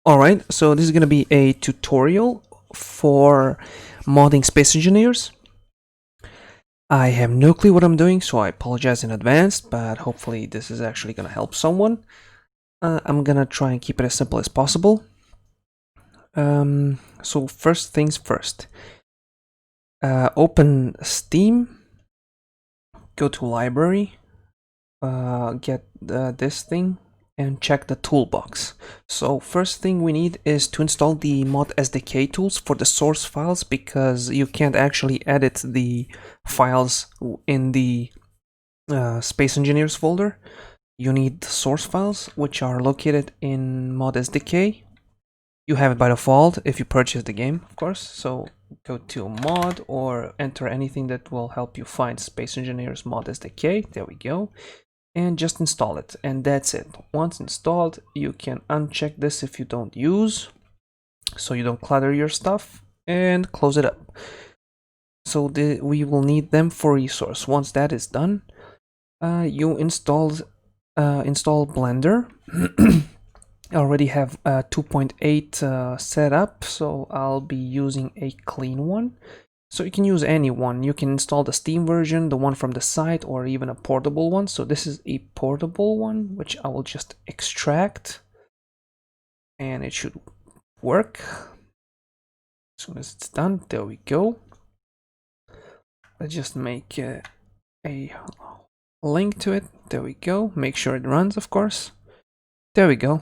Alright, so this is going to be a tutorial for modding Space Engineers. I have no clue what I'm doing, so I apologize in advance, but hopefully this is actually going to help someone. I'm going to try and keep it as simple as possible. So first things first. Open Steam, go to Library, get this thing, and check the toolbox. So first thing we need is to install the mod SDK tools for the source files, because you can't actually edit the files in the Space Engineers folder. You need the source files, which are located in mod SDK. You have it by default if you purchase the game, of course. So go to mod or enter anything that will help you find Space Engineers mod SDK. There we go. And just install it, and that's it. Once installed, you can uncheck this if you don't use, so you don't clutter your stuff, and close it up. So we will need them for resource. Once that is done, you install Blender. I already have 2.8 set up, so I'll be using a clean one. So you can use any one. You can install the Steam version, the one from the site, or even a portable one. So this is a portable one, which I will just extract, and it should work. As soon as it's done, there we go. Let's just make a link to it. There we go. Make sure it runs, of course. There we go.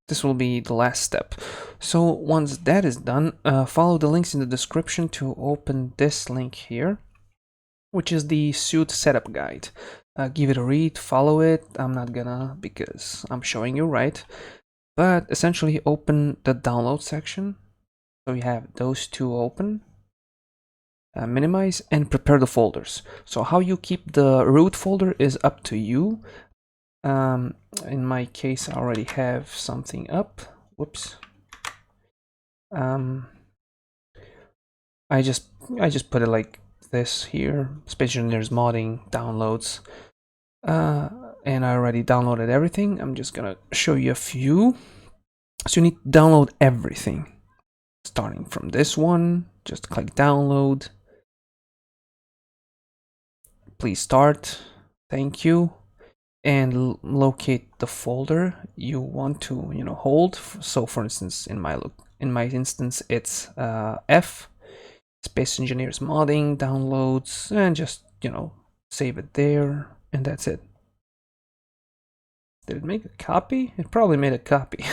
This will be the last step. So once that is done, follow the links in the description to open this link here, which is the SEUT setup guide. Give it a read, follow it. I'm not gonna, because I'm showing you right. But essentially open the download section. So you have those two open. Minimize and prepare the folders. So how you keep the root folder is up to you. In my case, I already have something up. Whoops. I just put it like this here. Space Engineers modding downloads. And I already downloaded everything. I'm just gonna show you a few. So you need to download everything. Starting from this one, just click download. Please start. Thank you. And locate the folder you want to hold. So for instance, in my instance, it's F, Space Engineers modding downloads, and just save it there, and that's it. Did it make a copy? It probably made a copy.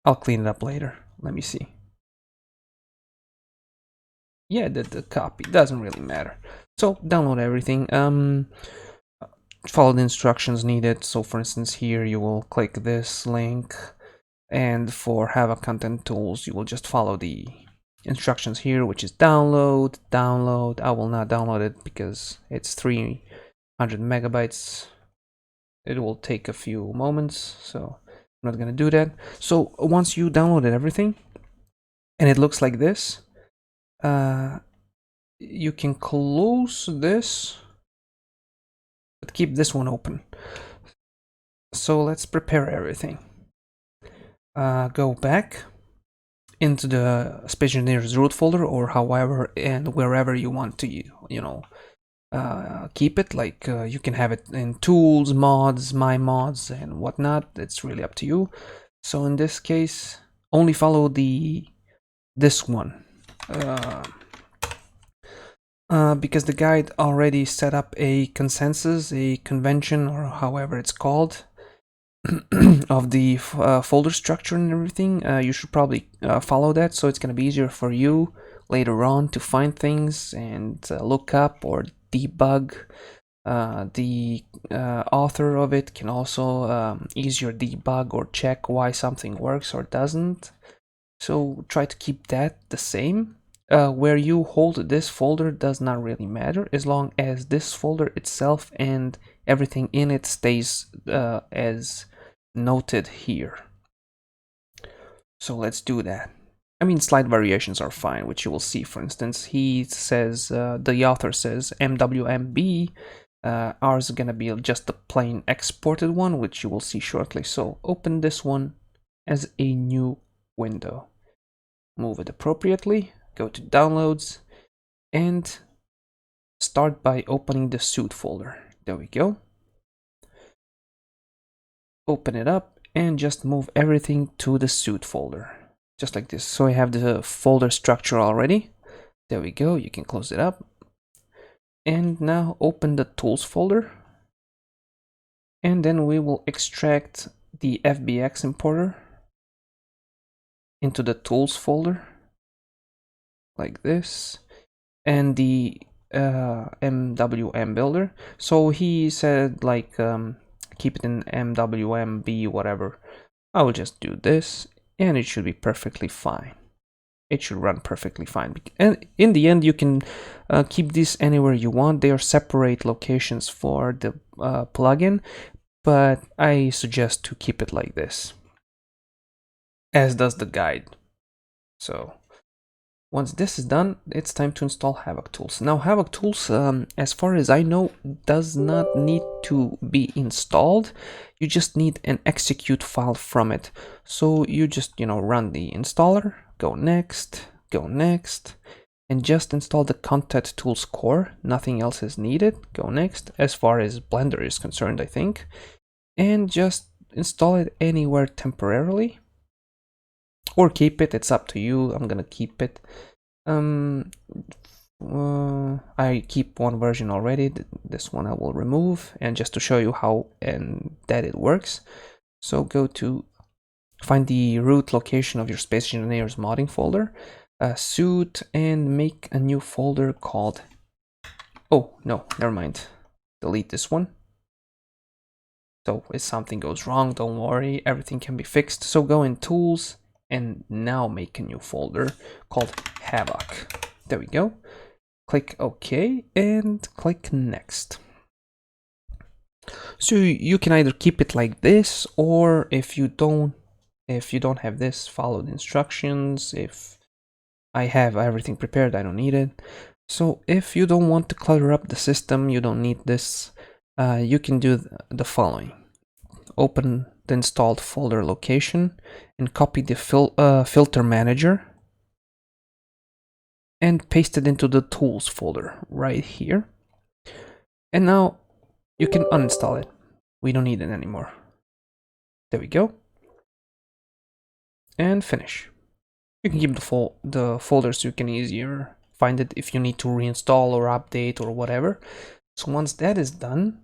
I'll clean it up later. Let me see. Yeah, the copy doesn't really matter. So download everything. Follow the instructions needed. So for instance, here you will click this link, and for Java content tools, you will just follow the instructions here, which is download. I will not download it because it's 300 megabytes. It will take a few moments, so I'm not gonna do that. So once you downloaded everything and it looks like this, you can close this, but keep this one open. So let's prepare everything. Go back into the Space Engineers root folder, or however and wherever you want to keep it. Like you can have it in tools, mods, my mods, and whatnot. It's really up to you. So in this case, only follow this one. Because the guide already set up a consensus, a convention, or however it's called, of the folder structure and everything. You should probably follow that, so it's going to be easier for you later on to find things and look up or debug. The author of it can also ease your debug or check why something works or doesn't. So try to keep that the same. Where you hold this folder does not really matter, as long as this folder itself and everything in it stays as noted here. So let's do that. I mean, slight variations are fine, which you will see. For instance, he says, the author says MWMB. Ours is gonna be just the plain exported one, which you will see shortly. So open this one, as a new window. Move it appropriately, go to downloads, and start by opening the SEUT folder. There we go. Open it up and just move everything to the SEUT folder. Just like this. So I have the folder structure already. There we go. You can close it up. And now open the tools folder. And then we will extract the FBX importer into the tools folder. Like this. And the MWM builder. So he said like keep it in MWMB whatever. I will just do this and it should be perfectly fine. It should run perfectly fine. And in the end you can keep this anywhere you want. They are separate locations for the plugin, but I suggest to keep it like this, as does the guide. So once this is done, it's time to install Havoc Tools. Now Havoc Tools, as far as I know, does not need to be installed. You just need an execute file from it. So you just, run the installer, go next, and just install the Content Tools core. Nothing else is needed. Go next, as far as Blender is concerned, I think. And just install it anywhere temporarily. Or keep it, it's up to you. I'm gonna keep it. I keep one version already. This one I will remove, and just to show you how and that it works. So go to find the root location of your Space Engineers modding folder, SEUT, and make a new folder called. Oh no, never mind. Delete this one. So if something goes wrong, don't worry, everything can be fixed. So go in Tools. And now make a new folder called Havoc. There we go. Click OK and click Next. So you can either keep it like this, or if you don't have this, follow the instructions. If I have everything prepared, I don't need it. So if you don't want to clutter up the system, you don't need this, you can do the following. Open the installed folder location and copy the filter manager and paste it into the tools folder right here. And now you can uninstall it. We don't need it anymore. There we go. And finish. You can keep the folder so you can easier find it if you need to reinstall or update or whatever. So once that is done,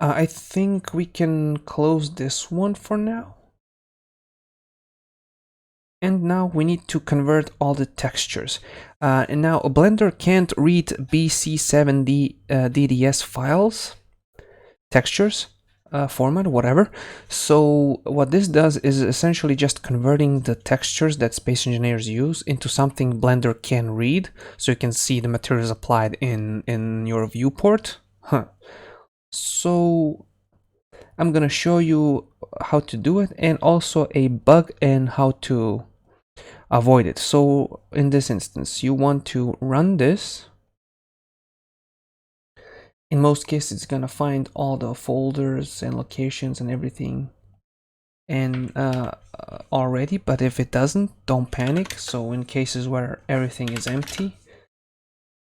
I think we can close this one for now. And now we need to convert all the textures. And now Blender can't read BC7D DDS files, textures, format, whatever. So what this does is essentially just converting the textures that Space Engineers use into something Blender can read, so you can see the materials applied in your viewport. So I'm gonna show you how to do it, and also a bug and how to avoid it. So in this instance, you want to run this. In most cases, it's gonna find all the folders and locations and everything and already, but if it doesn't, don't panic. So in cases where everything is empty,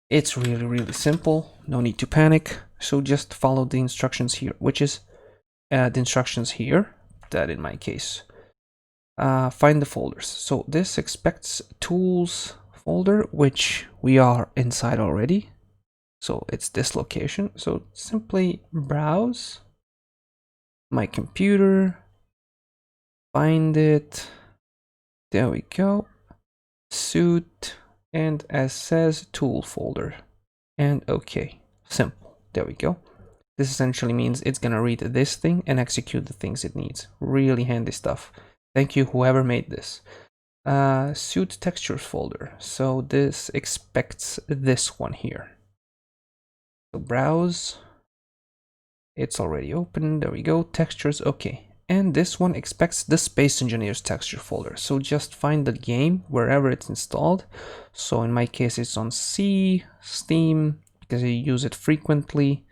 it's really simple, no need to panic. So just follow the instructions here, which is the instructions here, that in my case. Find the folders. So this expects tools folder, which we are inside already. So it's this location. So simply browse my computer, find it. There we go. SEUT, and as says tool folder, and OK. Simple. There we go. This essentially means it's gonna read this thing and execute the things it needs. Really handy stuff. Thank you, whoever made this. SEUT textures folder. So this expects this one here. So browse. It's already open. There we go. Textures. Okay. And this one expects the Space Engineers texture folder. So just find the game wherever it's installed. So in my case, it's on C, Steam, because I use it frequently.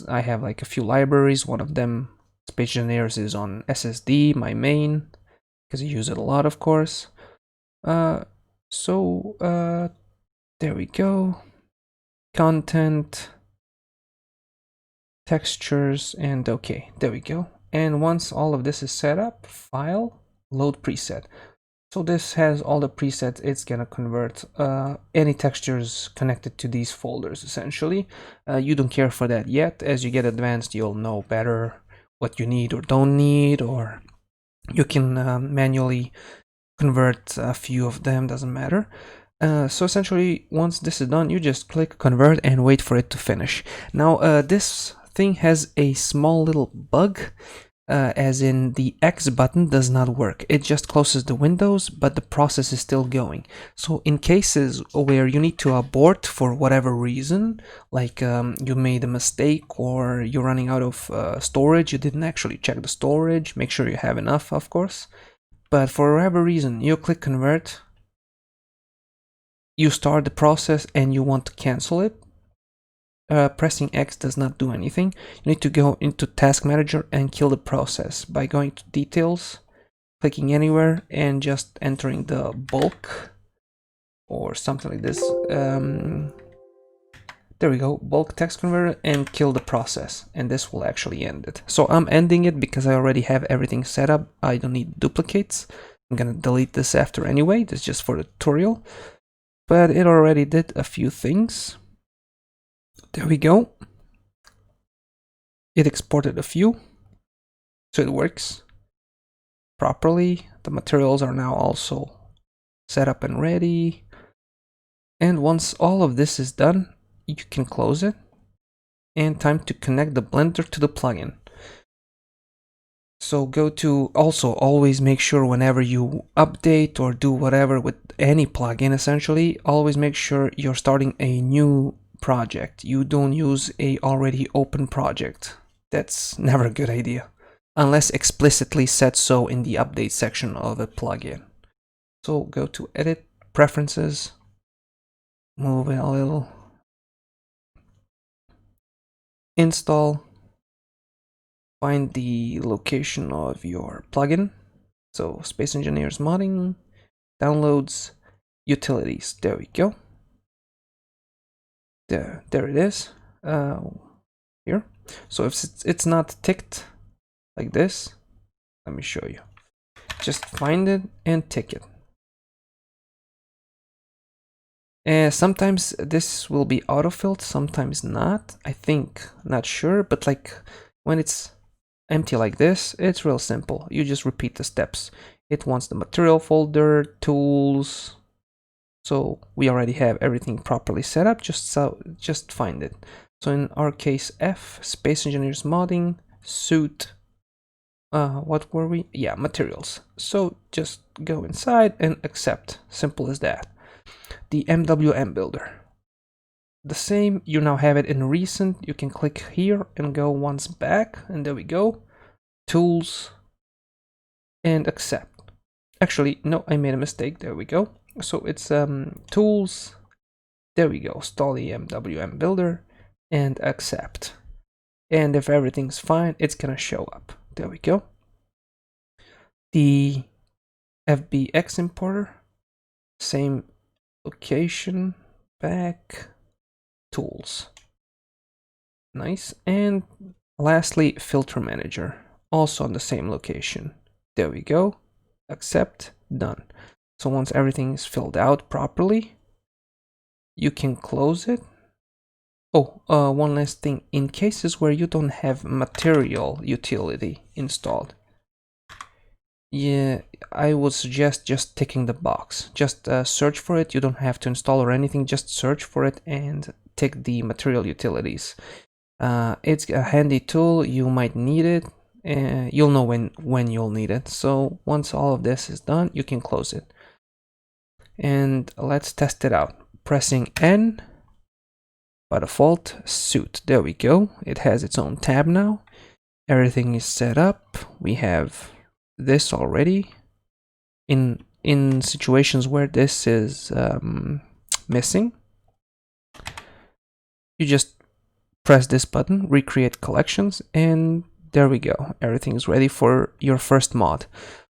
I have like a few libraries. One of them Space Engineers is on SSD, my main, because I use it a lot, of course. There we go. Content, textures, and okay, there we go. And once all of this is set up, file, load preset. So this has all the presets. It's gonna convert any textures connected to these folders, essentially. You don't care for that yet. As you get advanced, you'll know better what you need or don't need, or you can manually convert a few of them, doesn't matter. So essentially, once this is done, you just click convert and wait for it to finish. Now, this thing has a small little bug, as in the X button does not work. It just closes the windows, but the process is still going. So in cases where you need to abort for whatever reason, like you made a mistake or you're running out of storage, you didn't actually check the storage, make sure you have enough, of course. But for whatever reason, you click convert, you start the process and you want to cancel it, pressing X does not do anything. You need to go into Task Manager and kill the process by going to Details, clicking anywhere, and just entering the bulk or something like this. There we go, bulk text converter, and kill the process, and this will actually end it. So I'm ending it because I already have everything set up. I don't need duplicates. I'm gonna delete this after anyway. This is just for the tutorial, but it already did a few things. There we go. It exported a few, so it works properly. The materials are now also set up and ready. And once all of this is done, you can close it. And time to connect the Blender to the plugin. So go to, also always make sure whenever you update or do whatever with any plugin, essentially, always make sure you're starting a new project. You don't use a already open project. That's never a good idea, unless explicitly set so in the update section of a plugin. So go to Edit, Preferences, move it a little, install, find the location of your plugin. So Space Engineers Modding, Downloads, Utilities. There we go. There it is. Here. So if it's not ticked like this, let me show you. Just find it and tick it. And sometimes this will be autofilled, sometimes not. I think, not sure, but like when it's empty like this, it's real simple. You just repeat the steps. It wants the material folder, tools. So we already have everything properly set up, just find it. So in our case, F, Space Engineers Modding, SEUT, what were we? Yeah, materials. So just go inside and accept, simple as that. The MWM builder. The same, you now have it in recent, you can click here and go once back, and there we go. Tools, and accept. Actually, no, I made a mistake, there we go. So it's tools, there we go, Stollie MWM builder, and accept. And if everything's fine, it's gonna show up. There we go. The FBX importer, same location, back, tools. Nice. And lastly, filter manager, also on the same location. There we go. Accept, done. So once everything is filled out properly, you can close it. Oh, one last thing. In cases where you don't have material utility installed, yeah, I would suggest just ticking the box. Just search for it. You don't have to install or anything. Just search for it and tick the material utilities. It's a handy tool. You might need it. You'll know when you'll need it. So once all of this is done, you can close it. And let's test it out. Pressing N, by default, SEUT. There we go. It has its own tab now. Everything is set up. We have this already. In situations where this is missing, you just press this button, recreate collections, and There we go. Everything is ready for your first mod.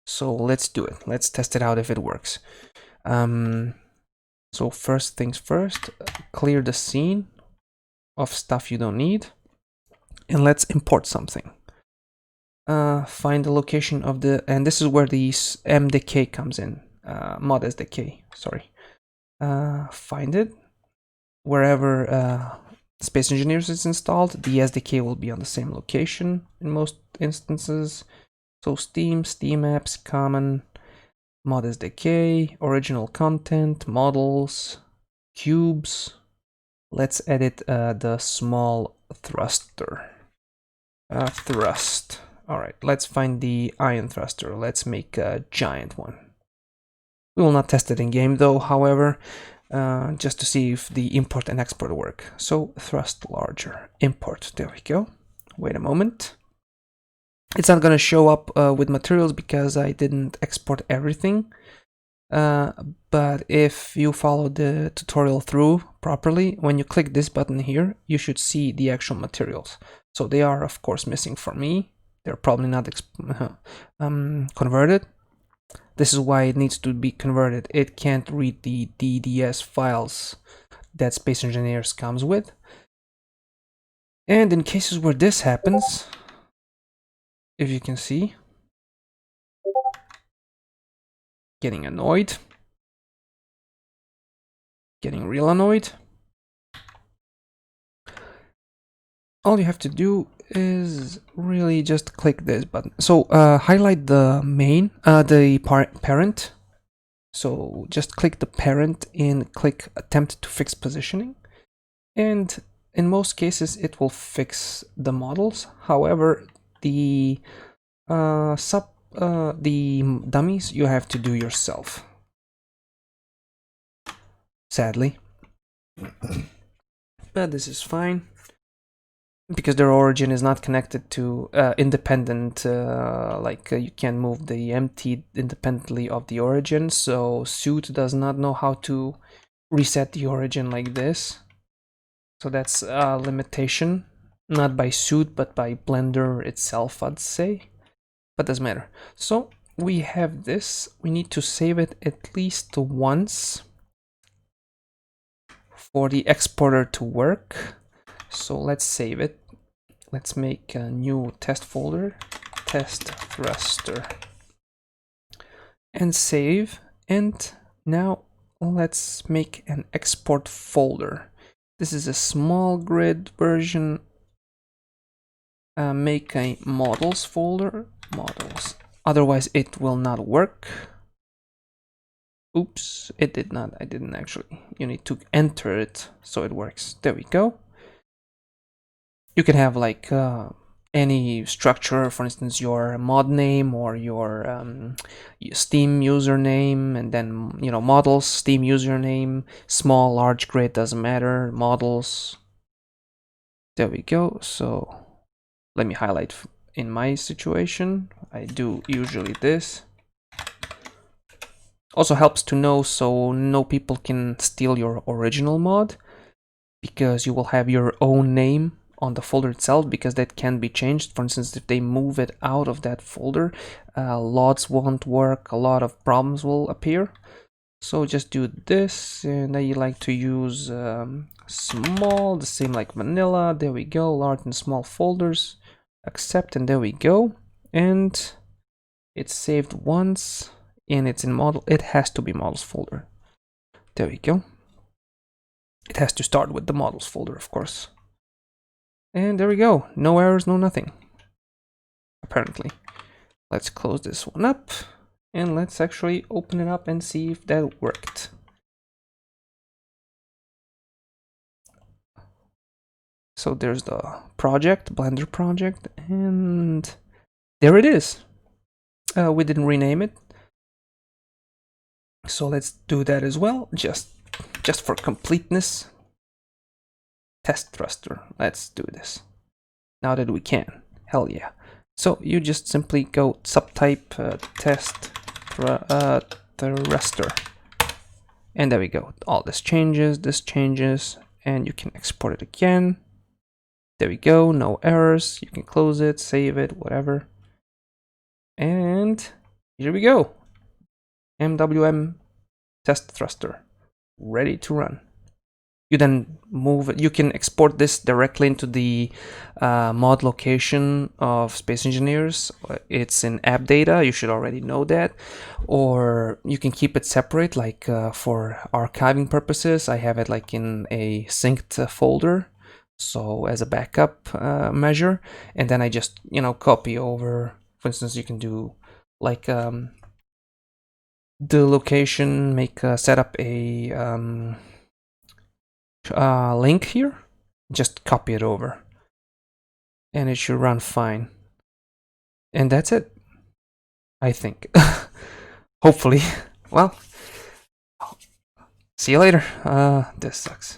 So let's do it. Let's test it out if it works. So first things first, clear the scene of stuff you don't need. And let's import something. Find the location of the, and this is where the MDK comes in. Mod SDK, sorry. Find it. Wherever Space Engineers is installed, the SDK will be on the same location in most instances. So Steam Apps, Common, Mod SDK, Original Content, Models, Cubes. Let's edit the small thruster. Thrust. Alright, let's find the ion thruster. Let's make a giant one. We will not test it in game though, however, just to see if the import and export work. So thrust larger, import, there we go. Wait a moment. It's not gonna show up with materials because I didn't export everything. But if you follow the tutorial through properly, when you click this button here, you should see the actual materials. So they are of course missing for me. They're probably not converted. This is why it needs to be converted. It can't read the DDS files that Space Engineers comes with. And in cases where this happens, if you can see, getting annoyed, getting real annoyed, all you have to do is really just click this button. So highlight the main, the parent. So just click the parent and click attempt to fix positioning. And in most cases, it will fix the models. However, the dummies you have to do yourself. Sadly, but this is fine because their origin is not connected to independent. You can move the empty independently of the origin. So SEUT does not know how to reset the origin like this. So that's a limitation, not by SEUT, but by Blender itself, I'd say. But doesn't matter. So we have this. We need to save it at least once for the exporter to work. So let's save it. Let's make a new test folder, test thruster, and save. And now let's make an export folder. This is a small grid version. Make a models folder, models. Otherwise it will not work. Oops, it did not. I didn't actually. You need to enter it so it works. There we go. You can have like any structure, for instance, your mod name or your Steam username, and then models, Steam username, small, large, grid, doesn't matter, models. There we go. So let me highlight in my situation. I do usually this. Also helps to know so no people can steal your original mod, because you will have your own name on the folder itself, because that can be changed. For instance, if they move it out of that folder, lots won't work, a lot of problems will appear. So just do this, and I like to use small, the same like vanilla. There we go, large and small folders, accept, and there we go. And it's saved once, and it's in model. It has to be models folder. There we go. It has to start with the models folder, of course. And there we go. No errors, no nothing. Apparently. Let's close this one up. And let's actually open it up and see if that worked. So there's the project, Blender project, and there it is. We didn't rename it. So let's do that as well, just for completeness. Test thruster. Let's do this now that we can. Hell yeah. So you just simply go subtype test thruster, and there we go. All this changes, and you can export it again. There we go, no errors. You can close it, save it, whatever. And here we go. MWM test thruster, ready to run. You then move it. You can export this directly into the mod location of Space Engineers. It's in app data, you should already know that. Or you can keep it separate, like for archiving purposes. I have it like in a synced folder, so as a backup measure. And then I just, copy over. For instance, you can do like the location, set up a link here, just copy it over and it should run fine. And that's it, I think. Hopefully. Well, see you later. This sucks.